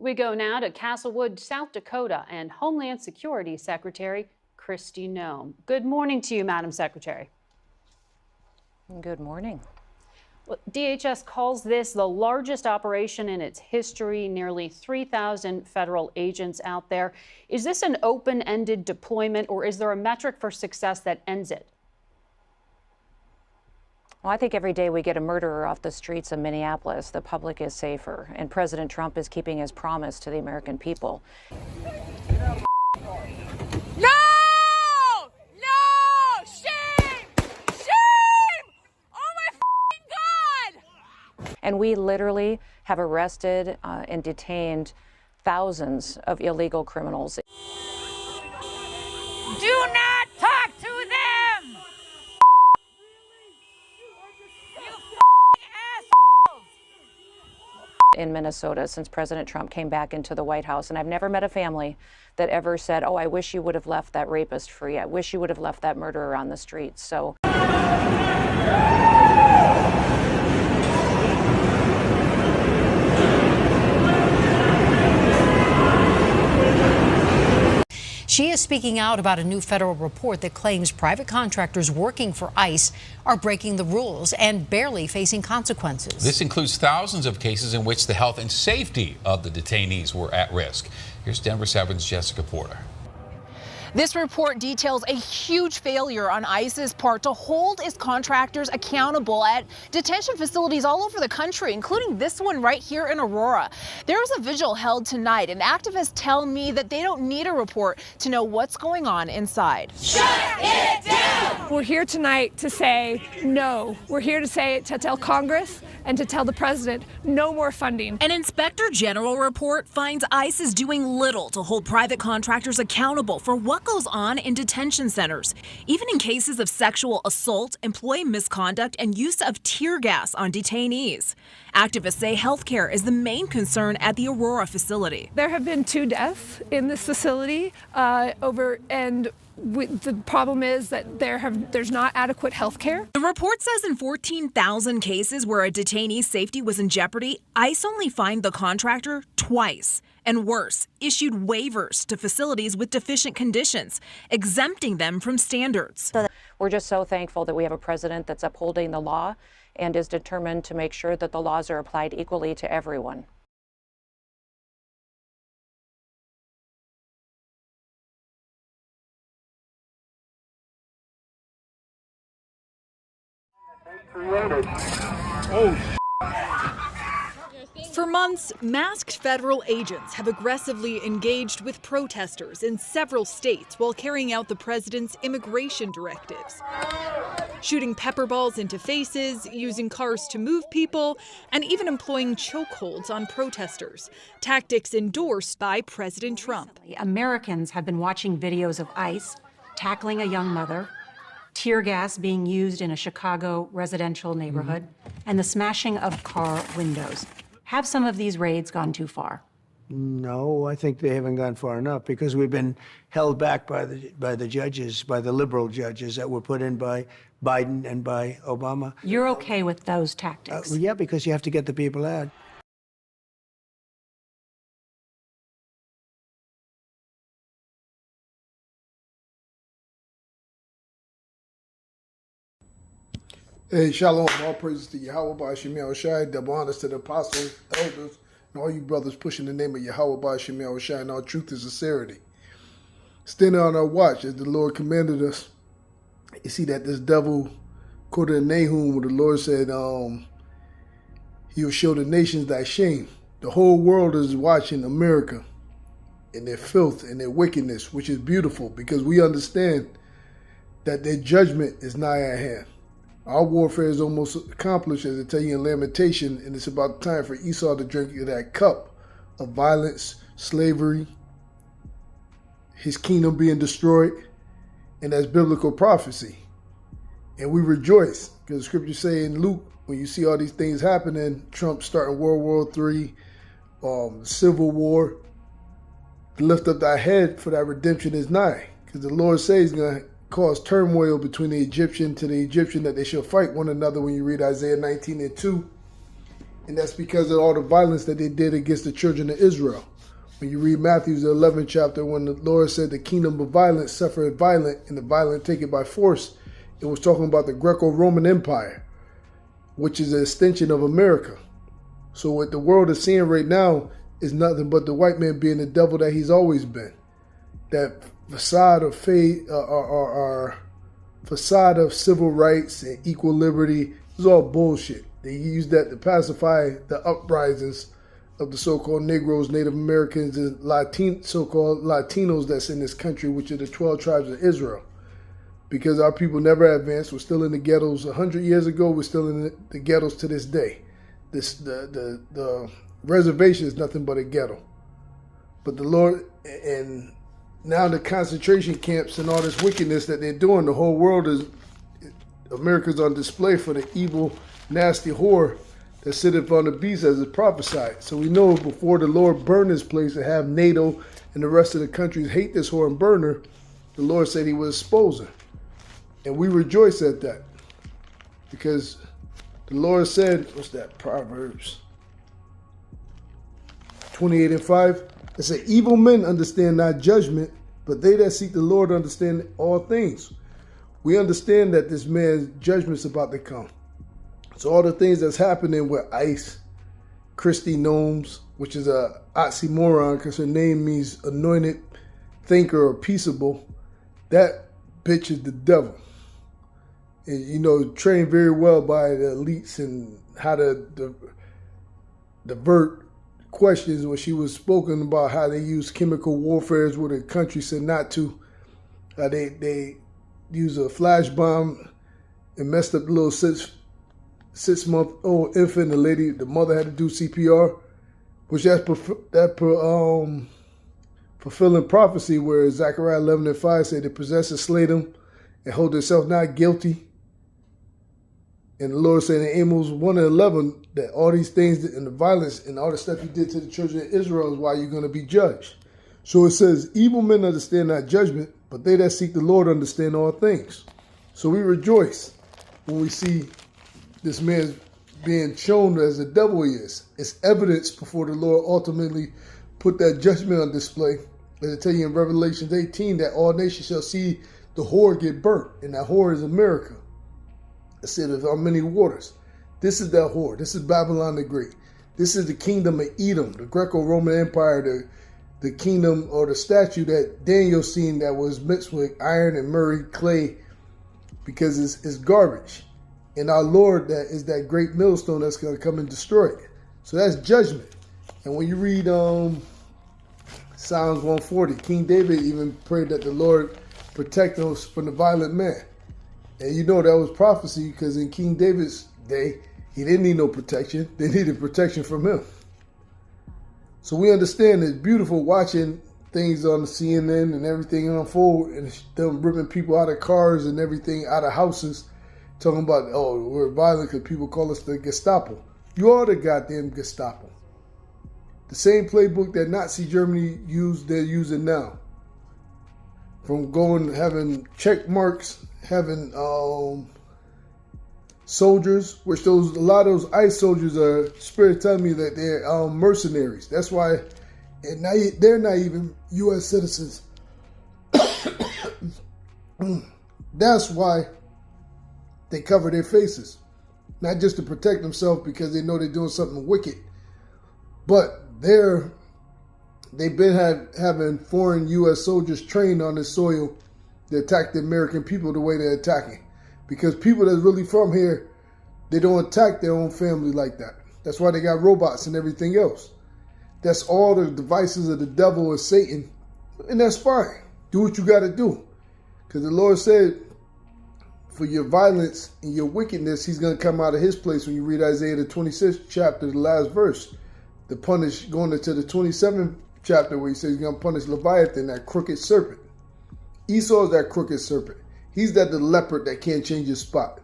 We go now to Castlewood, South Dakota, and Homeland Security Secretary Kristi Noem. Good morning to you, Madam Secretary. Good morning. Well, DHS calls this the largest operation in its history, nearly 3,000 federal agents out there. Is this an open-ended deployment, or is there a metric for success that ends it? Well, I think every day we get a murderer off the streets of Minneapolis, the public is safer, and President Trump is keeping his promise to the American people. No! No! Shame! Shame! Oh my God! And we literally have arrested and detained thousands of illegal criminals. Do not talk to them! In Minnesota since President Trump came back into the White House. And I've never met a family that ever said, oh, I wish you would have left that rapist free. I wish you would have left that murderer on the streets. So. She is speaking out about a new federal report that claims private contractors working for ICE are breaking the rules and barely facing consequences. This includes thousands of cases in which the health and safety of the detainees were at risk. Here's Denver 7's Jessica Porter. This report details a huge failure on ICE's part to hold its contractors accountable at detention facilities all over the country, including this one right here in Aurora. There is a vigil held tonight, and activists tell me that they don't need a report to know what's going on inside. Shut it down! We're here tonight to say no. We're here to tell Congress and to tell the president no more funding. An Inspector General report finds ICE is doing little to hold private contractors accountable for what goes on in detention centers, even in cases of sexual assault, employee misconduct, and use of tear gas on detainees. Activists say healthcare is the main concern at the Aurora facility. There have been 2 deaths in this facility the problem is that there's not adequate health care. The report says in 14,000 cases where a detainee's safety was in jeopardy, ICE only fined the contractor twice. And worse, issued waivers to facilities with deficient conditions, exempting them from standards. We're just so thankful that we have a president that's upholding the law and is determined to make sure that the laws are applied equally to everyone. For months, masked federal agents have aggressively engaged with protesters in several states while carrying out the president's immigration directives. Shooting pepper balls into faces, using cars to move people, and even employing chokeholds on protesters, tactics endorsed by President Trump. Americans have been watching videos of ICE tackling a young mother, tear gas being used in a Chicago residential neighborhood, and the smashing of car windows. Have some of these raids gone too far? No, I think they haven't gone far enough because we've been held back by the judges, by the liberal judges that were put in by Biden and by Obama. You're okay with those tactics? Yeah, because you have to get the people out. Hey, shalom, all praises to Yahweh Ba'Shem Yahushai, double honors to the apostles, elders, and all you brothers pushing the name of Yahweh Ba'Shem Yahushai in all truth and sincerity. Standing on our watch as the Lord commanded us, you see that this devil, according to Nahum, where the Lord said, he will show the nations thy shame. The whole world is watching America and their filth and their wickedness, which is beautiful because we understand that their judgment is nigh at hand. Our warfare is almost accomplished, as I tell you in Lamentation, and it's about time for Esau to drink of that cup of violence, slavery, his kingdom being destroyed, and that's biblical prophecy. And we rejoice, because the scriptures say in Luke, when you see all these things happening, Trump starting World War III, Civil War, lift up thy head, for thy redemption is nigh. Because the Lord says he's going to cause turmoil between the Egyptian that they shall fight one another when you read Isaiah 19:2. And that's because of all the violence that they did against the children of Israel. When you read Matthew, the 11th chapter, when the Lord said the kingdom of violence suffered violent and the violent take it by force, it was talking about the Greco-Roman Empire, which is an extension of America. So what the world is seeing right now is nothing but the white man being the devil that he's always been. That facade of faith, our facade of civil rights and equal liberty is all bullshit. They use that to pacify the uprisings of the so-called Negroes, Native Americans, and so-called Latinos that's in this country, which are the 12 tribes of Israel. Because our people never advanced. We're still in the ghettos 100 years ago. We're still in the ghettos to this day. The reservation is nothing but a ghetto. But the Lord, and now the concentration camps and all this wickedness that they're doing, the whole world is, America's on display for the evil, nasty whore that sitteth on the beast as it prophesied. So we know before the Lord burn this place and have NATO and the rest of the countries hate this whore and burn her, the Lord said he would expose her. And we rejoice at that. Because the Lord said, what's that, Proverbs 28:5? It said, evil men understand not judgment, but they that seek the Lord understand all things. We understand that this man's judgment's about to come. So all the things that's happening with ICE, Christy Gnomes, which is a oxymoron because her name means anointed thinker or peaceable, that bitch is the devil. And, you know, trained very well by the elites and how to divert questions when she was spoken about how they use chemical warfare where the country said not to. They use a flash bomb and messed up the little six-month-old infant. The mother had to do CPR, which that's fulfilling prophecy where Zechariah 11:5 said the possessor slay them and hold themselves not guilty. And the Lord said in Amos 1:11 that all these things and the violence and all the stuff you did to the children of Israel is why you're going to be judged. So it says, evil men understand not judgment, but they that seek the Lord understand all things. So we rejoice when we see this man being shown as the devil he is. It's evidence before the Lord ultimately put that judgment on display. As I tell you in Revelation 18 that all nations shall see the whore get burnt, and that whore is America. I said, there are many waters. This is that whore. This is Babylon the Great. This is the kingdom of Edom, the Greco-Roman Empire, the kingdom or the statue that Daniel seen that was mixed with iron and murray clay because it's garbage. And our Lord that is that great millstone that's going to come and destroy it. So that's judgment. And when you read Psalms 140, King David even prayed that the Lord protect us from the violent man. And you know that was prophecy because in King David's day, he didn't need no protection. They needed protection from him. So we understand it's beautiful watching things on the CNN and everything unfold and them ripping people out of cars and everything out of houses, talking about, oh, we're violent because people call us the Gestapo. You are the goddamn Gestapo. The same playbook that Nazi Germany used, they're using now. From having check marks, having soldiers, which a lot of those ICE soldiers are, Spirit telling me that they're mercenaries. That's why they're not even U.S. citizens. That's why they cover their faces. Not just to protect themselves because they know they're doing something wicked, but they've been having foreign U.S. soldiers trained on this soil to attack the American people the way they're attacking. Because people that's really from here, they don't attack their own family like that. That's why they got robots and everything else. That's all the devices of the devil and Satan. And that's fine. Do what you got to do. Because the Lord said, for your violence and your wickedness, he's going to come out of his place when you read Isaiah the 26th chapter, the last verse. To punish, going into the 27th chapter where he says he's going to punish Leviathan, that crooked serpent. Esau is that crooked serpent. He's the leopard that can't change his spot.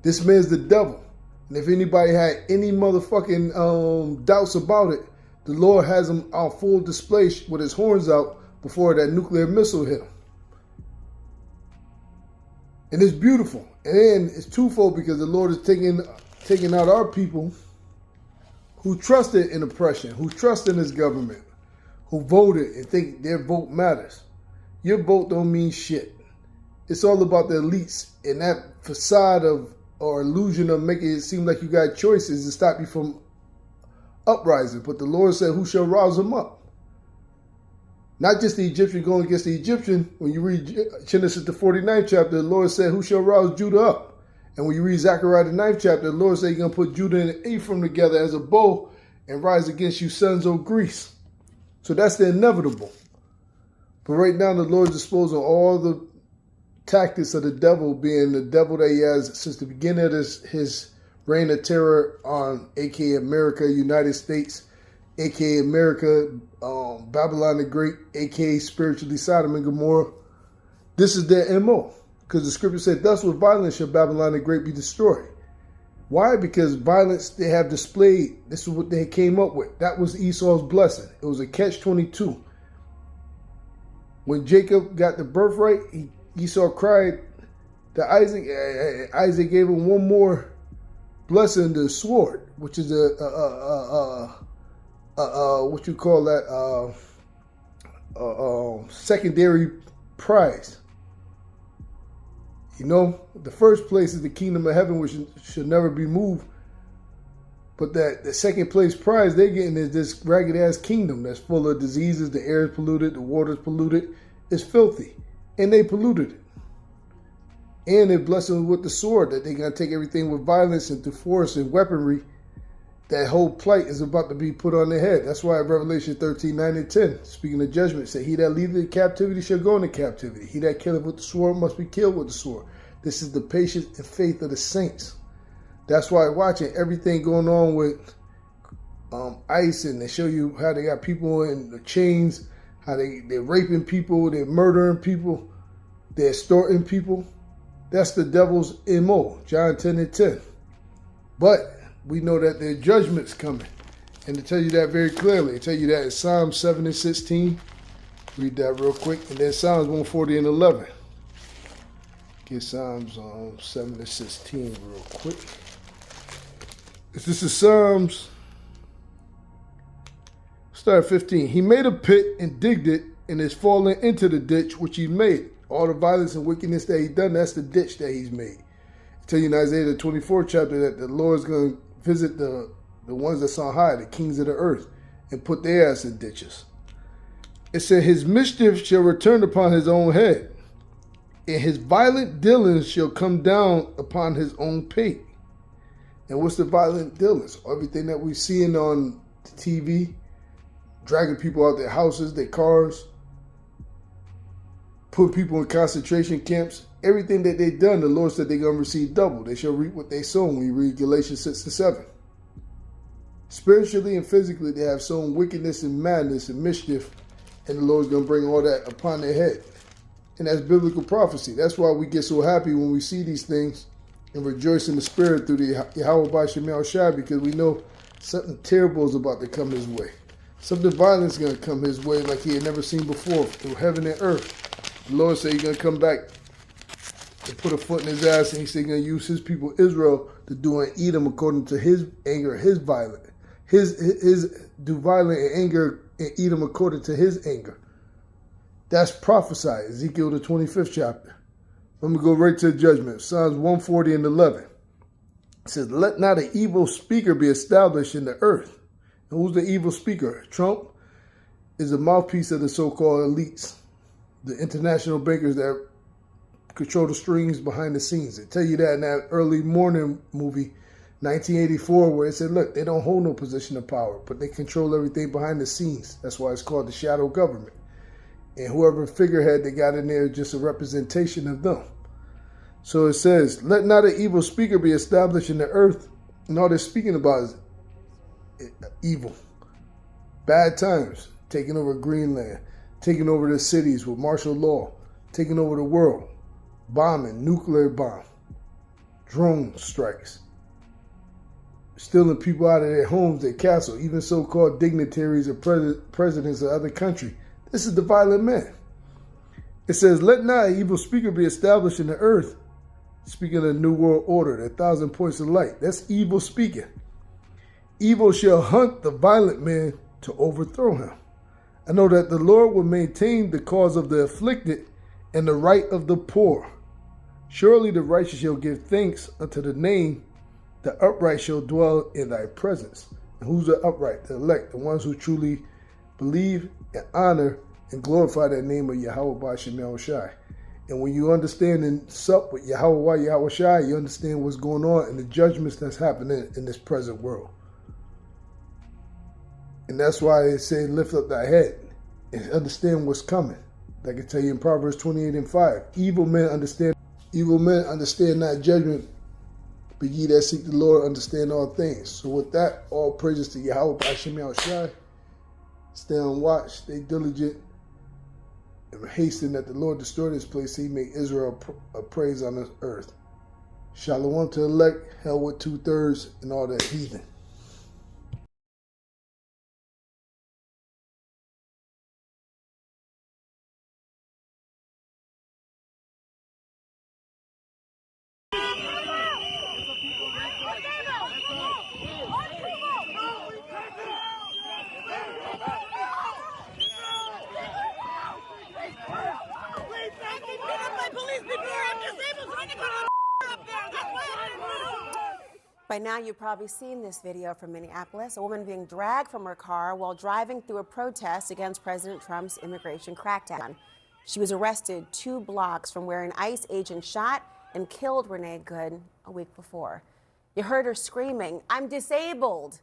This man's the devil. And if anybody had any motherfucking doubts about it, the Lord has him on full display with his horns out before that nuclear missile hit him. And it's beautiful. And it's twofold because the Lord is taking out our people who trusted in oppression, who trust in this government, who voted and think their vote matters. Your vote don't mean shit. It's all about the elites and that facade of or illusion of making it seem like you got choices to stop you from uprising. But the Lord said, who shall rouse them up? Not just the Egyptian going against the Egyptian. When you read Genesis the 49th chapter, the Lord said, who shall rouse Judah up? And when you read Zechariah the 9th chapter, the Lord said, he's going to put Judah and Ephraim together as a bow and rise against you sons of Greece. So that's the inevitable. But right now, the Lord is disposing of all the tactics of the devil, being the devil that he has since the beginning of his reign of terror on aka America, United States, aka America, Babylon the Great, aka spiritually Sodom and Gomorrah. This is their MO. Because the scripture said, thus with violence shall Babylon the Great be destroyed. Why? Because violence they have displayed, this is what they came up with. That was Esau's blessing. It was a catch-22. When Jacob got the birthright, Esau cried to Isaac. Isaac gave him one more blessing, the sword, which is what you call that, secondary prize. You know, the first place is the kingdom of heaven, which should never be moved. But that the second place prize they're getting is this ragged ass kingdom that's full of diseases, the air is polluted, the water is polluted, it's filthy. And they polluted it. And they're blessing them with the sword, that they're going to take everything with violence and through force and weaponry. That whole plight is about to be put on their head. That's why Revelation 13, 9 and 10, speaking of judgment, say, he that leadeth in captivity shall go into captivity. He that killeth with the sword must be killed with the sword. This is the patience and faith of the saints. That's why watching everything going on with ICE, and they show you how they got people in the chains, how they're raping people, they're murdering people, they're extorting people. That's the devil's MO, John 10 and 10. But we know that their judgment's coming. And to tell you that very clearly, I tell you that in Psalm 7 and 16. Read that real quick. And then Psalms 140 and 11. Get Psalms 7 and 16 real quick. This is Psalms. Start 15. He made a pit and digged it and is fallen into the ditch which he made. All the violence and wickedness that he's done, that's the ditch that he's made. I tell you in Isaiah the 24th chapter that the Lord's going to visit the ones that's on high, the kings of the earth, and put their ass in ditches. It said, his mischief shall return upon his own head, and his violent dealings shall come down upon his own pate. And what's the violent dealings? Everything that we're seeing on TV, dragging people out their houses, their cars, putting people in concentration camps. Everything that they've done, the Lord said they're going to receive double. They shall reap what they sow. When you read Galatians 6 and 7. Spiritually and physically, they have sown wickedness and madness and mischief, and the Lord's going to bring all that upon their head. And that's biblical prophecy. That's why we get so happy when we see these things and rejoice in the spirit through the Yahweh B'Shem Yahushua, because we know something terrible is about to come his way. Something violent is going to come his way like he had never seen before through heaven and earth. The Lord said he's going to come back and put a foot in his ass, and he said he's going to use his people Israel to do and eat them according to his anger, his violence. His do violent and anger and eat them according to his anger. That's prophesied, Ezekiel the 25th chapter. Let me go right to the judgment. Psalms 140 and 11. It says, let not an evil speaker be established in the earth. And who's the evil speaker? Trump is a mouthpiece of the so-called elites, the international bankers that control the strings behind the scenes. They tell you that in that early morning movie, 1984, where it said, look, they don't hold no position of power, but they control everything behind the scenes. That's why it's called the shadow government. And whoever figurehead they got in there is just a representation of them. So it says, let not an evil speaker be established in the earth. And all they're speaking about is evil. Bad times. Taking over Greenland. Taking over the cities with martial law. Taking over the world. Bombing. Nuclear bomb. Drone strikes. Stealing people out of their homes, their castle. Even so-called dignitaries or presidents of other countries. This is the violent man. It says, let not an evil speaker be established in the earth. Speaking of the New World Order, the 1,000 points of light. That's evil speaking. Evil shall hunt the violent man to overthrow him. I know that the Lord will maintain the cause of the afflicted and the right of the poor. Surely the righteous shall give thanks unto the name. The upright shall dwell in thy presence. And who's the upright? The elect, the ones who truly believe and honor and glorify the name of Yahweh B'Shem Yahushai. And when you understand and sup with Yahweh Yahushai, you understand what's going on and the judgments that's happening in this present world. And that's why they say, lift up thy head and understand what's coming. Like I tell you in Proverbs 28:5, evil men understand not judgment, but ye that seek the Lord understand all things. So with that, all praises to Yahweh B'Shem Yahushai. Stay on watch, stay diligent, and hasten that the Lord destroy this place, he make Israel a praise on this earth. Shalom to the elect, hell with 2/3, and all that heathen. By now, you've probably seen this video from Minneapolis, a woman being dragged from her car while driving through a protest against President Trump's immigration crackdown. She was arrested 2 blocks from where an ICE agent shot and killed Renee Good a week before. You heard her screaming, "I'm disabled,"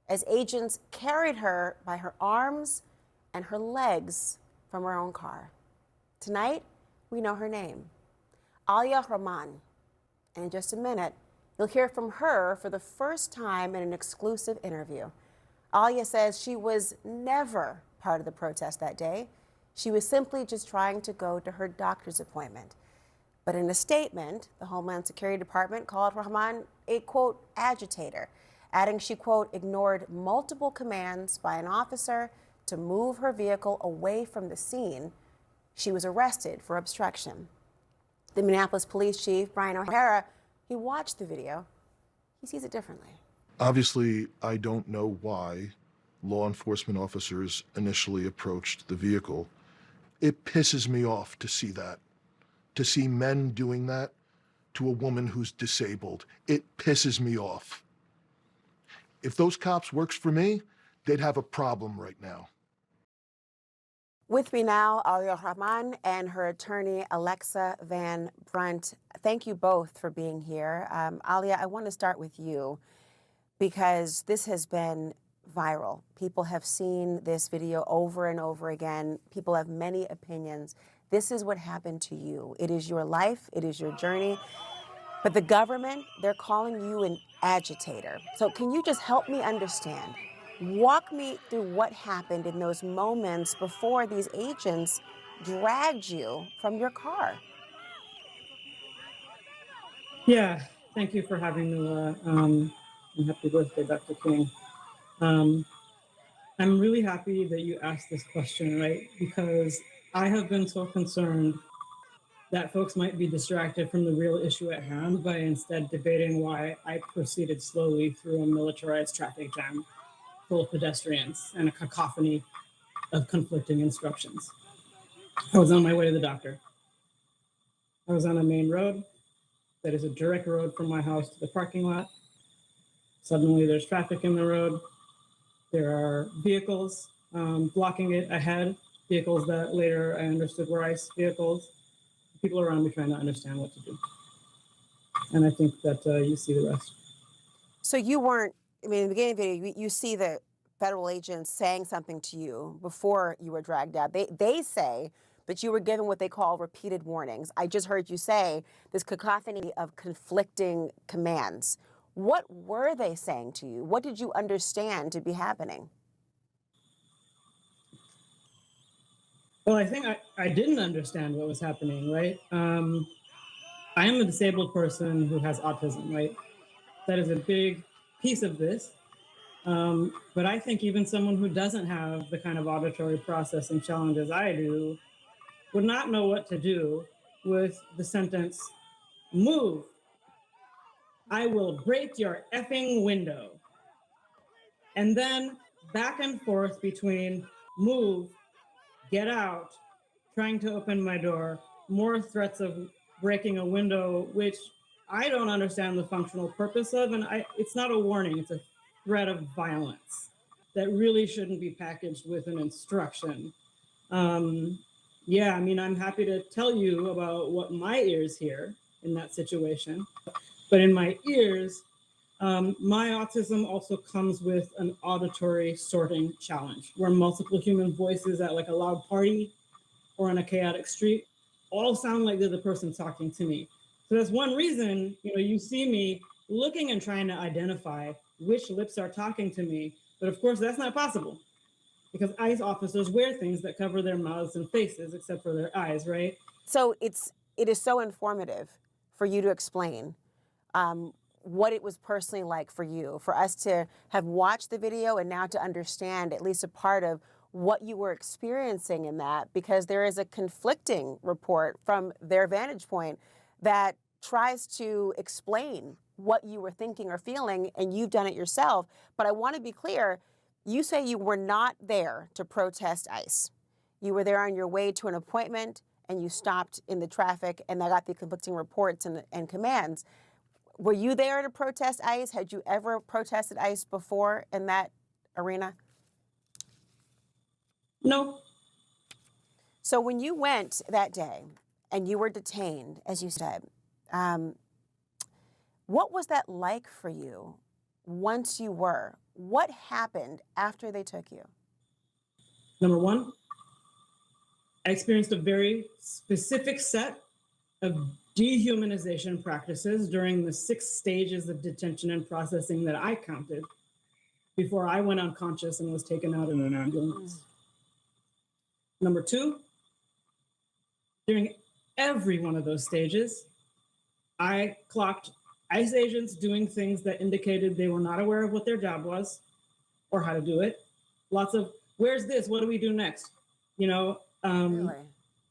as agents carried her by her arms and her legs from her own car. Tonight, we know her name, Alia Rahman. And in just a minute, you'll hear from her for the first time in an exclusive interview. Alia says she was never part of the protest that day. She was simply just trying to go to her doctor's appointment. But in a statement, the Homeland Security Department called Rahman a, quote, agitator, adding she, quote, ignored multiple commands by an officer to move her vehicle away from the scene. She was arrested for obstruction. The Minneapolis Police Chief, Brian O'Hara, he watched the video. He sees it differently. Obviously, I don't know why law enforcement officers initially approached the vehicle. It pisses me off to see that. To see men doing that to a woman who's disabled. It pisses me off. If those cops works for me, they'd have a problem right now. With me now, Alia Rahman and her attorney, Alexa Van Brunt. Thank you both for being here. Alia, I want to start with you because this has been viral. People have seen this video over and over again. People have many opinions. This is what happened to you. It is your life. It is your journey. But the government, they're calling you an agitator. So can you just help me understand? Walk me through what happened in those moments before these agents dragged you from your car. Yeah, thank you for having me, and happy birthday, Dr. King. I'm really happy that you asked this question, right? Because I have been so concerned that folks might be distracted from the real issue at hand by instead debating why I proceeded slowly through a militarized traffic jam full of pedestrians and a cacophony of conflicting instructions. I was on my way to the doctor. I was on a main road that is a direct road from my house to the parking lot. Suddenly there's traffic in the road. There are vehicles blocking it ahead, vehicles that later I understood were ICE vehicles. People around me trying to understand what to do. And I think that you see the rest. So you weren't, I mean, in the beginning of the video, you see the federal agents saying something to you before you were dragged out. They say that you were given what they call repeated warnings. I just heard you say this cacophony of conflicting commands. What were they saying to you? What did you understand to be happening? Well, I think I didn't understand what was happening, right? I am a disabled person who has autism, right? That is a big piece of this. But I think even someone who doesn't have the kind of auditory processing challenges I do would not know what to do with the sentence, "Move. I will break your effing window." And then back and forth between move, get out, trying to open my door, more threats of breaking a window, which I don't understand the functional purpose of. And it's not a warning, it's a threat of violence that really shouldn't be packaged with an instruction. Yeah, I mean, I'm happy to tell you about what my ears hear in that situation. But in my ears, my autism also comes with an auditory sorting challenge where multiple human voices at like a loud party or on a chaotic street all sound like they're the person talking to me. So that's one reason, you see me looking and trying to identify which lips are talking to me. But of course, that's not possible because ICE officers wear things that cover their mouths and faces except for their eyes, right? So it is so informative for you to explain what it was personally like for you, for us to have watched the video and now to understand at least a part of what you were experiencing in that, because there is a conflicting report from their vantage point that tries to explain what you were thinking or feeling, and you've done it yourself. But I want to be clear, you say you were not there to protest ICE. You were there on your way to an appointment, and you stopped in the traffic, and I got the conflicting reports and commands. Were you there to protest ICE? Had you ever protested ICE before in that arena? No. So when you went that day and you were detained, as you said, what was that like for you once you were? What happened after they took you? Number one, I experienced a very specific set of dehumanization practices during the 6 stages of detention and processing that I counted before I went unconscious and was taken out in an ambulance. Number two, during every one of those stages, I clocked ICE agents doing things that indicated they were not aware of what their job was or how to do it. Lots of, where's this? What do we do next? Really?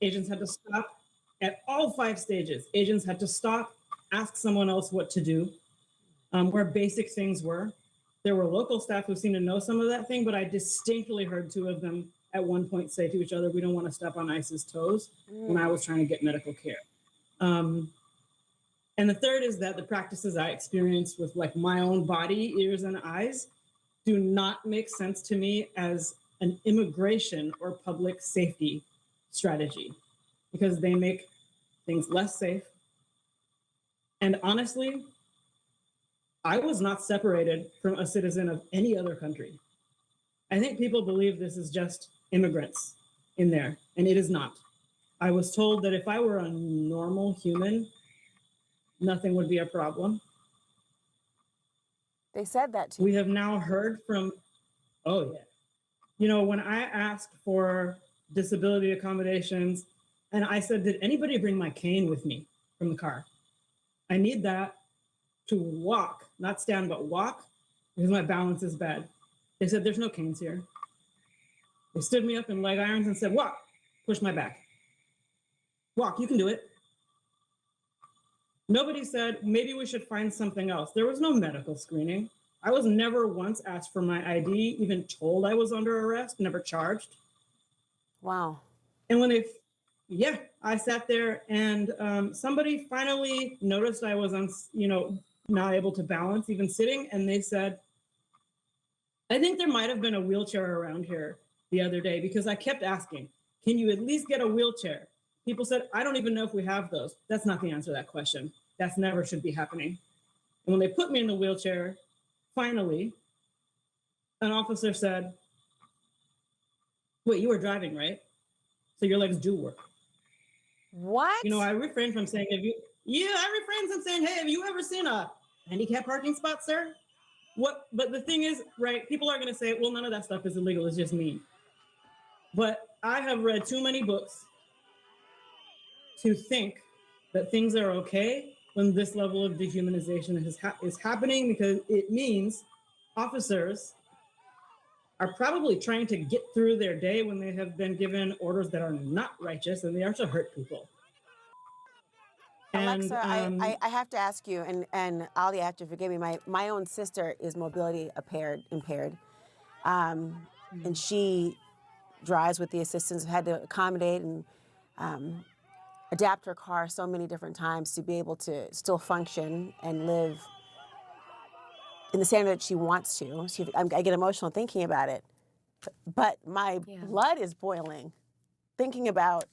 Agents had to stop at all 5 stages. Agents had to stop, ask someone else what to do, where basic things were. There were local staff who seemed to know some of that thing, but I distinctly heard 2 of them at one point say to each other, we don't want to step on ICE's toes, when I was trying to get medical care. And the third is that the practices I experienced with like my own body, ears, and eyes do not make sense to me as an immigration or public safety strategy, because they make things less safe. And honestly, I was not separated from a citizen of any other country. I think people believe this is just immigrants in there, and it is not. I was told that if I were a normal human, nothing would be a problem. They said that to you. We have now heard from, oh yeah. When I asked for disability accommodations, and I said, did anybody bring my cane with me from the car? I need that to walk, not stand, but walk, because my balance is bad. They said, there's no canes here. They stood me up in leg irons and said, walk, push my back. Walk, you can do it. Nobody said, maybe we should find something else. There was no medical screening. I was never once asked for my ID, even told I was under arrest, never charged. Wow. And when I sat there and somebody finally noticed I was not able to balance, even sitting, and they said, I think there might have been a wheelchair around here the other day, because I kept asking, can you at least get a wheelchair? People said, I don't even know if we have those. That's not the answer to that question. That's never should be happening. And when they put me in the wheelchair, finally, an officer said, wait, you were driving, right? So your legs do work. What? I refrain from saying, I refrain from saying, hey, have you ever seen a handicap parking spot, sir? What? But the thing is, right, people are going to say, well, none of that stuff is illegal. It's just mean. But I have read too many books to think that things are okay when this level of dehumanization is happening, because it means officers are probably trying to get through their day when they have been given orders that are not righteous and they are to hurt people. Alexa, I have to ask you, and Ali, you have to forgive me, my own sister is mobility impaired. And she drives with the assistance, had to accommodate and adapt her car so many different times to be able to still function and live in the standard that she wants to. I get emotional thinking about it, but my blood is boiling thinking about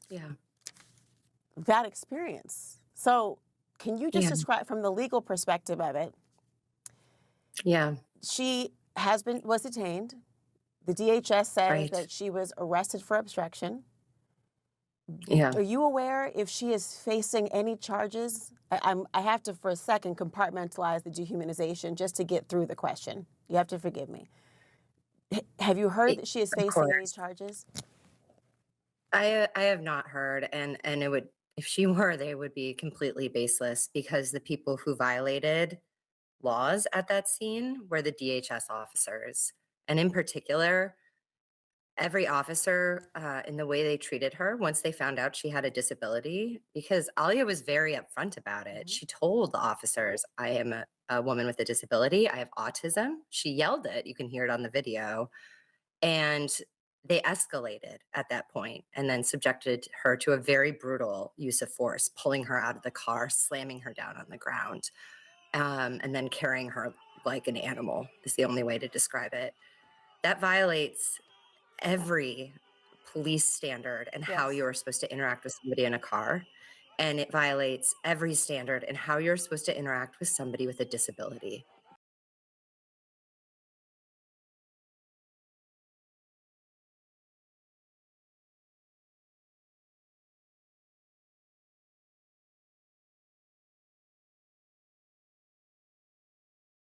that experience. So can you just describe from the legal perspective of it? Yeah. She was detained. The DHS says that she was arrested for obstruction. Yeah. Are you aware if she is facing any charges? I have to, for a second, compartmentalize the dehumanization just to get through the question. You have to forgive me. Have you heard that she is facing any charges? I have not heard, and it would, if she were, they would be completely baseless, because the people who violated laws at that scene were the DHS officers. And in particular, every officer in the way they treated her once they found out she had a disability, because Alia was very upfront about it. She told the officers, I am a woman with a disability. I have autism. She yelled it. You can hear it on the video. And they escalated at that point and then subjected her to a very brutal use of force, pulling her out of the car, slamming her down on the ground, and then carrying her like an animal is the only way to describe it. That violates every police standard and how you're supposed to interact with somebody in a car. And it violates every standard in how you're supposed to interact with somebody with a disability.